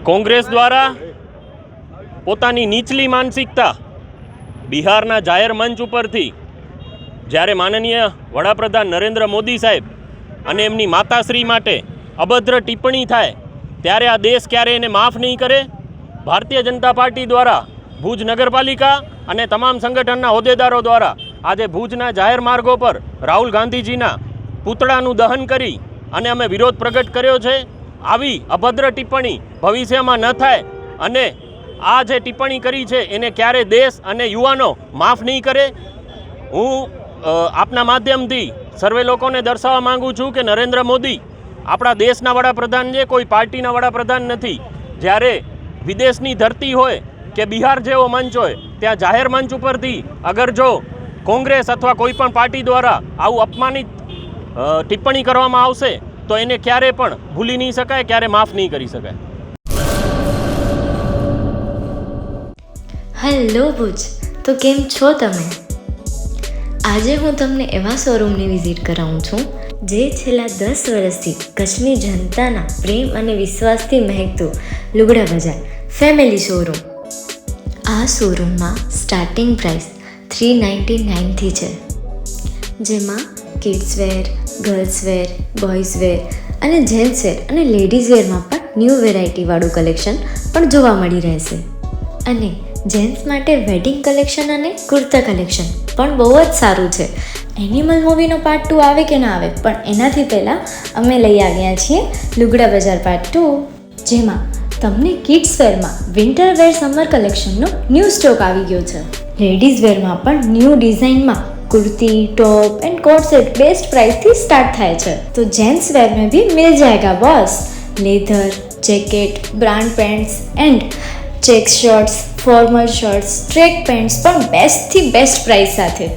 કોંગ્રેસ દ્વારા પોતાની નીચલી માનસિકતા બિહારના જાહેર મંચ ઉપરથી જ્યારે માનનીય વડાપ્રધાન નરેન્દ્ર મોદી સાહેબ અને એમની માતાશ્રી માટે અભદ્ર ટિપ્પણી થાય ત્યારે આ દેશ ક્યારે એને માફ નહીં કરે. ભારતીય જનતા પાર્ટી દ્વારા ભુજ નગરપાલિકા અને તમામ સંગઠનના હોદ્દેદારો દ્વારા આજે ભુજના જાહેર માર્ગો પર રાહુલ ગાંધીજીના પૂતળાનું દહન કરી અને અમે વિરોધ પ્રગટ કર્યો છે. આવી અભદ્ર ટિપ્પણી ભવિષ્યમાં ન થાય અને આ જે ટિપ્પણી કરી છે એને ક્યારે દેશ અને યુવાનો માફ નહીં કરે. હું આપના માધ્યમથી સર્વે લોકોને દર્શાવવા માગું છું કે નરેન્દ્ર મોદી આપણા દેશના વડાપ્રધાન છે, કોઈ પાર્ટીના વડાપ્રધાન નથી. જ્યારે વિદેશની ધરતી હોય કે બિહાર જેવો મંચ હોય ત્યાં જાહેર મંચ ઉપરથી અગર જો કોંગ્રેસ અથવા કોઈ પણ પાર્ટી દ્વારા આવું અપમાનિત ટિપ્પણી કરવામાં આવશે તો એને ક્યારે પણ ભૂલી નહીં શકાય, ક્યારે માફ નહીં કરી શકાય. હેલો ભુજ, તો કેમ છો તમે? આજે હું તમને એવા શોરૂમની વિઝિટ કરાવું છું જે છેલ્લા 10 વર્ષથી કચ્છની જનતાના પ્રેમ અને વિશ્વાસથી મહેકતું લુગડા બજાર ફેમિલી શોરૂમ. આ શોરૂમમાં સ્ટાર્ટિંગ પ્રાઇસ 399થી છે, જેમાં kids wear, girls wear, boys wear અને જેન્ટ્સ વેર અને લેડીઝ વેરમાં પણ ન્યૂ વેરાયટીવાળું કલેક્શન પણ જોવા મળી રહેશે. અને જેન્ટ્સ માટે વેડિંગ કલેક્શન અને કુર્તા કલેક્શન પણ બહુ જ સારું છે. એનિમલ મૂવીનો પાર્ટ 2 આવે કે ના આવે, પણ એનાથી પહેલાં અમે લઈ આવ્યા છીએ લુગડા બજાર પાર્ટ 2, જેમાં તમને કિડ્સ વેરમાં વિન્ટર વેર સમર કલેક્શનનો ન્યૂ સ્ટોક આવી ગયો છે. લેડીઝ વેરમાં પણ ન્યૂ ડિઝાઇનમાં kurti, top and coat set best price थी स्टार्ट थाय छे. तो जेंट्स वेर में भी मिल जाएगा boss. Leather, jacket, brand pants and check shirts, formal shirts, track pants पर बेस्ट थी बेस्ट प्राइस साथे.